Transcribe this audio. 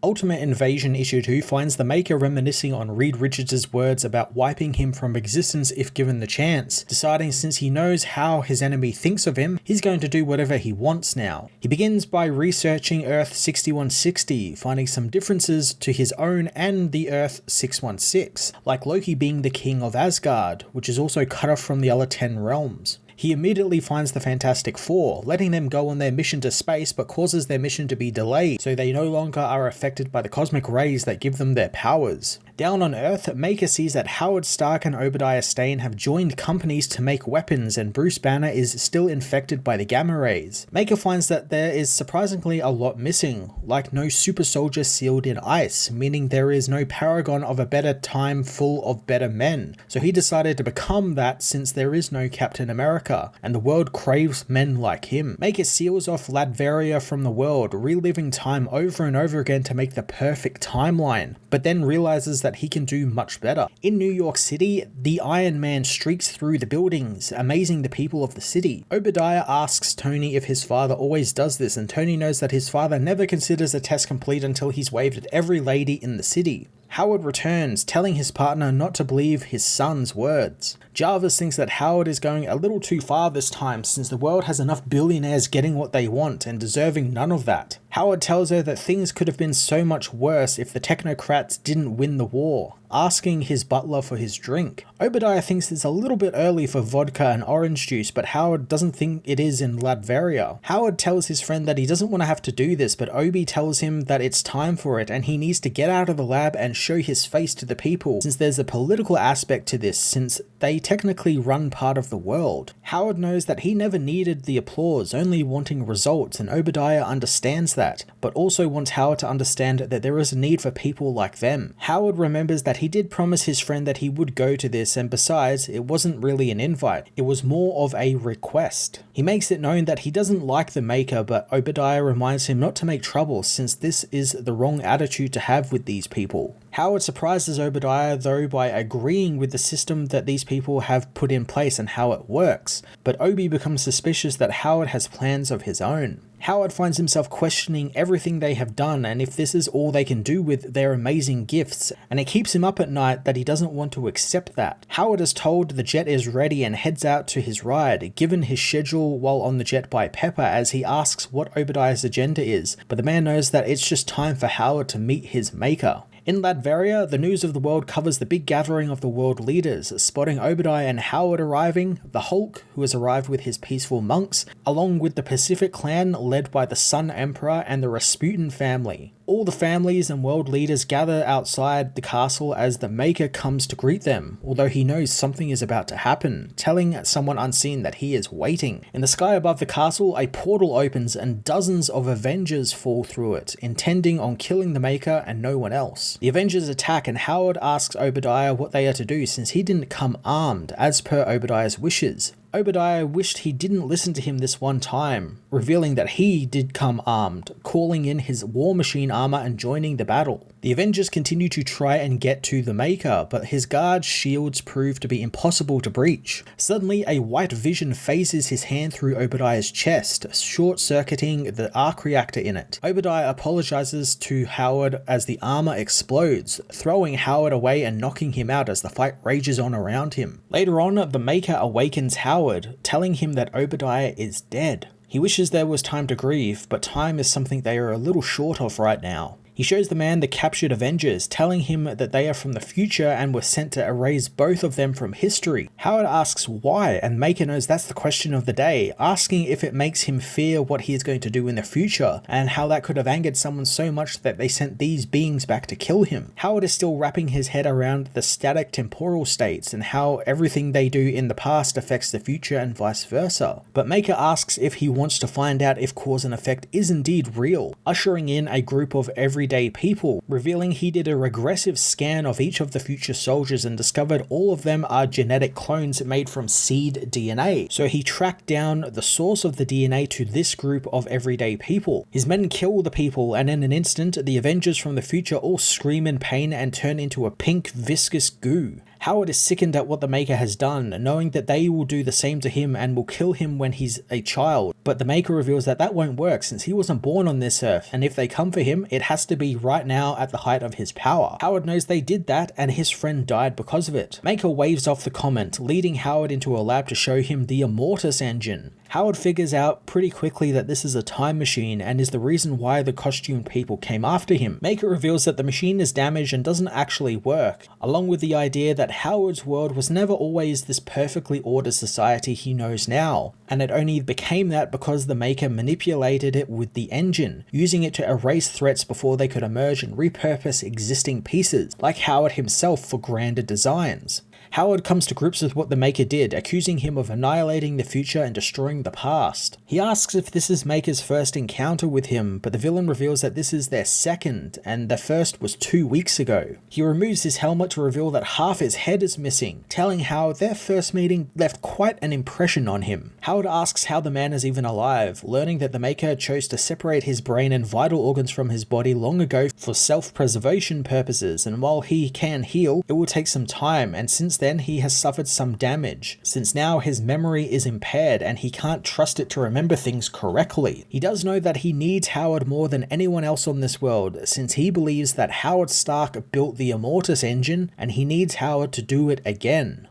Ultimate Invasion Issue 2 finds the Maker reminiscing on Reed Richards' words about wiping him from existence if given the chance, deciding since he knows how his enemy thinks of him, he's going to do whatever he wants now. He begins by researching Earth 6160, finding some differences to his own and the Earth 616, like Loki being the king of Asgard, which is also cut off from the other 10 realms. He immediately finds the Fantastic Four, letting them go on their mission to space, but causes their mission to be delayed so they no longer are affected by the cosmic rays that give them their powers. Down on Earth, Maker sees that Howard Stark and Obadiah Stane have joined companies to make weapons, and Bruce Banner is still infected by the gamma rays. Maker finds that there is surprisingly a lot missing, like no super soldier sealed in ice, meaning there is no paragon of a better time full of better men. So he decided to become that since there is no Captain America, and the world craves men like him. Maker seals off Latveria from the world, reliving time over and over again to make the perfect timeline, but then realizes that he can do much better. In New York City, the Iron Man streaks through the buildings, amazing the people of the city. Obadiah asks Tony if his father always does this, and Tony knows that his father never considers a test complete until he's waved at every lady in the city. Howard returns, telling his partner not to believe his son's words. Jarvis thinks that Howard is going a little too far this time since the world has enough billionaires getting what they want and deserving none of that. Howard tells her that things could have been so much worse if the technocrats didn't win the war, asking his butler for his drink. Obadiah thinks it's a little bit early for vodka and orange juice, but Howard doesn't think it is in Latveria. Howard tells his friend that he doesn't want to have to do this, but Obi tells him that it's time for it and he needs to get out of the lab and show his face to the people, since there's a political aspect to this, since they technically run part of the world. Howard knows that he never needed the applause, only wanting results, and Obadiah understands that, but also wants Howard to understand that there is a need for people like them. Howard remembers that he did promise his friend that he would go to this, and besides, it wasn't really an invite, it was more of a request. He makes it known that he doesn't like the Maker, but Obadiah reminds him not to make trouble since this is the wrong attitude to have with these people. Howard surprises Obadiah though by agreeing with the system that these people have put in place and how it works, but Obi becomes suspicious that Howard has plans of his own. Howard finds himself questioning everything they have done and if this is all they can do with their amazing gifts, and it keeps him up at night that he doesn't want to accept that. Howard is told the jet is ready and heads out to his ride, given his schedule while on the jet by Pepper as he asks what Obadiah's agenda is, but the man knows that it's just time for Howard to meet his Maker. In Latveria, the news of the world covers the big gathering of the world leaders, spotting Obadiah and Howard arriving, the Hulk, who has arrived with his peaceful monks, along with the Pacific clan led by the Sun Emperor and the Rasputin family. All the families and world leaders gather outside the castle as the Maker comes to greet them, although he knows something is about to happen, telling someone unseen that he is waiting. In the sky above the castle, a portal opens and dozens of Avengers fall through it, intending on killing the Maker and no one else. The Avengers attack and Howard asks Obadiah what they are to do since he didn't come armed, as per Obadiah's wishes. Obadiah wished he didn't listen to him this one time, revealing that he did come armed, calling in his War Machine armor and joining the battle. The Avengers continue to try and get to the Maker, but his guard's shields prove to be impossible to breach. Suddenly, a white vision phases his hand through Obadiah's chest, short-circuiting the arc reactor in it. Obadiah apologizes to Howard as the armor explodes, throwing Howard away and knocking him out as the fight rages on around him. Later on, the Maker awakens Howard, telling him that Obadiah is dead. He wishes there was time to grieve, but time is something they are a little short of right now. He shows the man the captured Avengers, telling him that they are from the future and were sent to erase both of them from history. Howard asks why, and Maker knows that's the question of the day, asking if it makes him fear what he is going to do in the future, and how that could have angered someone so much that they sent these beings back to kill him. Howard is still wrapping his head around the static temporal states and how everything they do in the past affects the future and vice versa. But Maker asks if he wants to find out if cause and effect is indeed real, ushering in a group of everyday people, revealing he did a regressive scan of each of the future soldiers and discovered all of them are genetic clones made from seed DNA. So he tracked down the source of the DNA to this group of everyday people. His men kill the people, and in an instant, the Avengers from the future all scream in pain and turn into a pink viscous goo. Howard is sickened at what the Maker has done, knowing that they will do the same to him and will kill him when he's a child, but the Maker reveals that that won't work since he wasn't born on this earth, and if they come for him, it has to be right now at the height of his power. Howard knows they did that, and his friend died because of it. Maker waves off the comment, leading Howard into a lab to show him the Immortus engine. Howard figures out pretty quickly that this is a time machine and is the reason why the costumed people came after him. Maker reveals that the machine is damaged and doesn't actually work, along with the idea that Howard's world was never always this perfectly ordered society he knows now, and it only became that because the Maker manipulated it with the engine, using it to erase threats before they could emerge and repurpose existing pieces, like Howard himself, for grander designs. Howard comes to grips with what the Maker did, accusing him of annihilating the future and destroying the past. He asks if this is Maker's first encounter with him, but the villain reveals that this is their second, and the first was 2 weeks ago. He removes his helmet to reveal that half his head is missing, telling Howard their first meeting left quite an impression on him. Howard asks how the man is even alive, learning that the Maker chose to separate his brain and vital organs from his body long ago for self-preservation purposes, and while he can heal, it will take some time, and since then he has suffered some damage, since now his memory is impaired and he can't trust it to remember things correctly. He does know that he needs Howard more than anyone else on this world, since he believes that Howard Stark built the Immortus engine and he needs Howard to do it again.